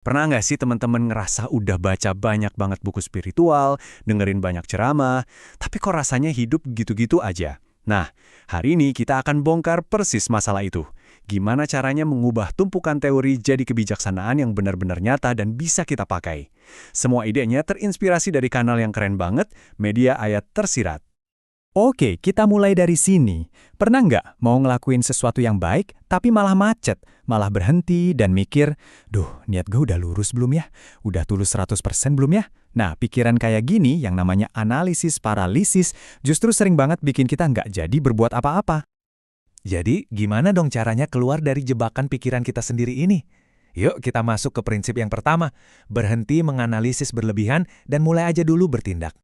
Pernah nggak sih teman-teman ngerasa udah baca banyak banget buku spiritual, dengerin banyak ceramah, tapi kok rasanya hidup gitu-gitu aja? Nah, hari ini kita akan bongkar persis masalah itu. Gimana caranya mengubah tumpukan teori jadi kebijaksanaan yang benar-benar nyata dan bisa kita pakai. Semua idenya terinspirasi dari kanal yang keren banget, Media Ayat Tersirat. Oke, kita mulai dari sini. Pernah nggak mau ngelakuin sesuatu yang baik, tapi malah macet, malah berhenti dan mikir, duh, niat gue udah lurus belum ya? Udah tulus 100% belum ya? Nah, pikiran kayak gini yang namanya analisis paralisis justru sering banget bikin kita nggak jadi berbuat apa-apa. Jadi, gimana dong caranya keluar dari jebakan pikiran kita sendiri ini? Yuk kita masuk ke prinsip yang pertama, berhenti menganalisis berlebihan dan mulai aja dulu bertindak.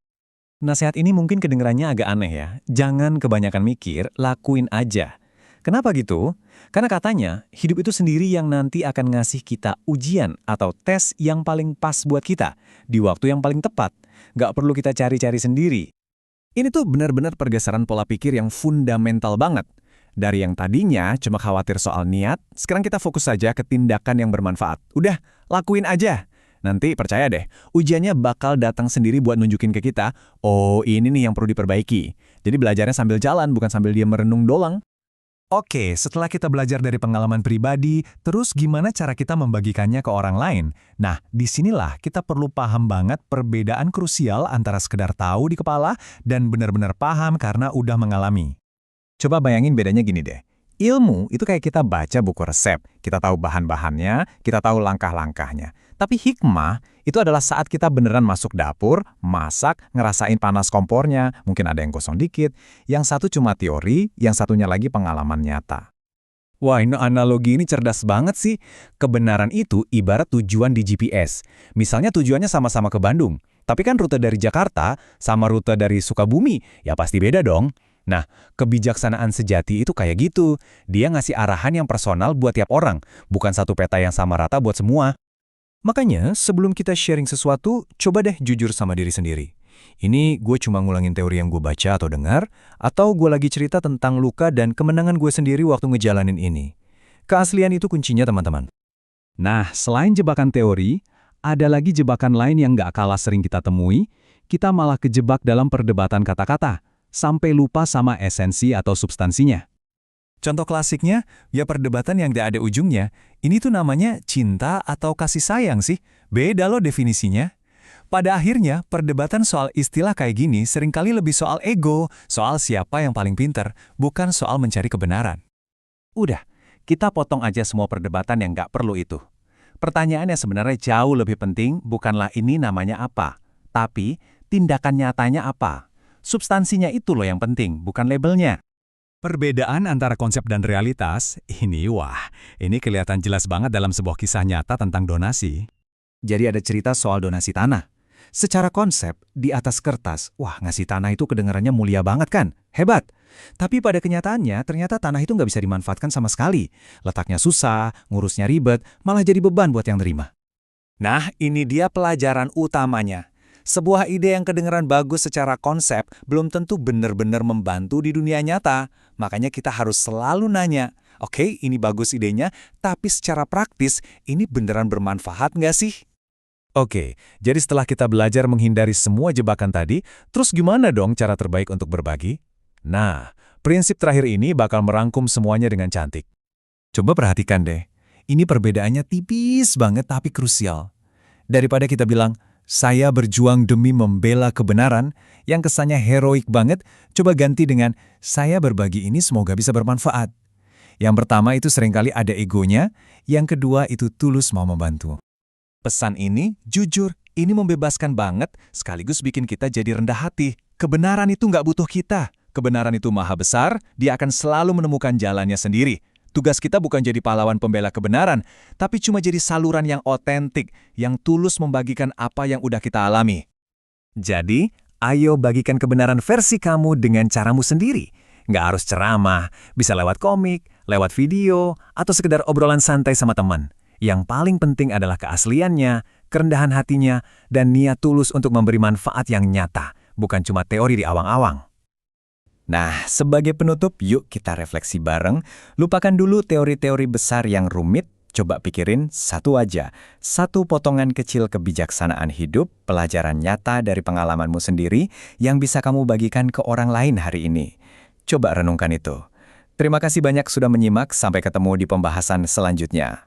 Nasihat ini mungkin kedengerannya agak aneh ya. Jangan kebanyakan mikir, lakuin aja. Kenapa gitu? Karena katanya, hidup itu sendiri yang nanti akan ngasih kita ujian atau tes yang paling pas buat kita, di waktu yang paling tepat. Nggak perlu kita cari-cari sendiri. Ini tuh benar-benar pergeseran pola pikir yang fundamental banget. Dari yang tadinya cuma khawatir soal niat, sekarang kita fokus saja ke tindakan yang bermanfaat. Udah, lakuin aja. Nanti percaya deh, ujiannya bakal datang sendiri buat nunjukin ke kita, oh ini nih yang perlu diperbaiki. Jadi belajarnya sambil jalan, bukan sambil dia merenung doang. Oke, setelah kita belajar dari pengalaman pribadi, terus gimana cara kita membagikannya ke orang lain? Nah, disinilah kita perlu paham banget perbedaan krusial antara sekedar tahu di kepala dan benar-benar paham karena udah mengalami. Coba bayangin bedanya gini deh. Ilmu itu kayak kita baca buku resep, kita tahu bahan-bahannya, kita tahu langkah-langkahnya. Tapi hikmah itu adalah saat kita beneran masuk dapur, masak, ngerasain panas kompornya, mungkin ada yang kosong dikit, yang satu cuma teori, yang satunya lagi pengalaman nyata. Wah, ini analogi ini cerdas banget sih. Kebenaran itu ibarat tujuan di GPS. Misalnya tujuannya sama-sama ke Bandung, tapi kan rute dari Jakarta sama rute dari Sukabumi, ya pasti beda dong. Nah, kebijaksanaan sejati itu kayak gitu. Dia ngasih arahan yang personal buat tiap orang, bukan satu peta yang sama rata buat semua. Makanya, sebelum kita sharing sesuatu, coba deh jujur sama diri sendiri. Ini gue cuma ngulangin teori yang gue baca atau dengar, atau gue lagi cerita tentang luka dan kemenangan gue sendiri waktu ngejalanin ini. Keaslian itu kuncinya, teman-teman. Nah, selain jebakan teori, ada lagi jebakan lain yang nggak kalah sering kita temui, kita malah kejebak dalam perdebatan kata-kata, sampai lupa sama esensi atau substansinya. Contoh klasiknya, ya perdebatan yang tidak ada ujungnya. Ini tuh namanya cinta atau kasih sayang sih. Beda loh definisinya. Pada akhirnya, perdebatan soal istilah kayak gini seringkali lebih soal ego, soal siapa yang paling pinter, bukan soal mencari kebenaran. Udah, kita potong aja semua perdebatan yang nggak perlu itu. Pertanyaannya sebenarnya jauh lebih penting, bukanlah ini namanya apa, tapi tindakan nyatanya apa. Substansinya itu loh yang penting, bukan labelnya. Perbedaan antara konsep dan realitas, ini kelihatan jelas banget dalam sebuah kisah nyata tentang donasi. Jadi ada cerita soal donasi tanah. Secara konsep, di atas kertas, ngasih tanah itu kedengarannya mulia banget kan? Hebat! Tapi pada kenyataannya, ternyata tanah itu nggak bisa dimanfaatkan sama sekali. Letaknya susah, ngurusnya ribet, malah jadi beban buat yang nerima. Nah, ini dia pelajaran utamanya. Sebuah ide yang kedengaran bagus secara konsep belum tentu benar-benar membantu di dunia nyata. Makanya kita harus selalu nanya, oke, ini bagus idenya, tapi secara praktis, ini beneran bermanfaat nggak sih? Oke, jadi setelah kita belajar menghindari semua jebakan tadi, terus gimana dong cara terbaik untuk berbagi? Nah, prinsip terakhir ini bakal merangkum semuanya dengan cantik. Coba perhatikan deh, ini perbedaannya tipis banget tapi krusial. Daripada kita bilang, saya berjuang demi membela kebenaran, yang kesannya heroik banget, coba ganti dengan, saya berbagi ini semoga bisa bermanfaat. Yang pertama itu seringkali ada egonya, yang kedua itu tulus mau membantu. Pesan ini, jujur, ini membebaskan banget, sekaligus bikin kita jadi rendah hati. Kebenaran itu nggak butuh kita. Kebenaran itu maha besar, dia akan selalu menemukan jalannya sendiri. Tugas kita bukan jadi pahlawan pembela kebenaran, tapi cuma jadi saluran yang otentik, yang tulus membagikan apa yang udah kita alami. Jadi, ayo bagikan kebenaran versi kamu dengan caramu sendiri. Nggak harus ceramah, bisa lewat komik, lewat video, atau sekedar obrolan santai sama teman. Yang paling penting adalah keasliannya, kerendahan hatinya, dan niat tulus untuk memberi manfaat yang nyata, bukan cuma teori di awang-awang. Nah, sebagai penutup, yuk kita refleksi bareng. Lupakan dulu teori-teori besar yang rumit, Coba pikirin satu aja, satu potongan kecil kebijaksanaan hidup, pelajaran nyata dari pengalamanmu sendiri yang bisa kamu bagikan ke orang lain hari ini. Coba renungkan itu. Terima kasih banyak sudah menyimak, sampai ketemu di pembahasan selanjutnya.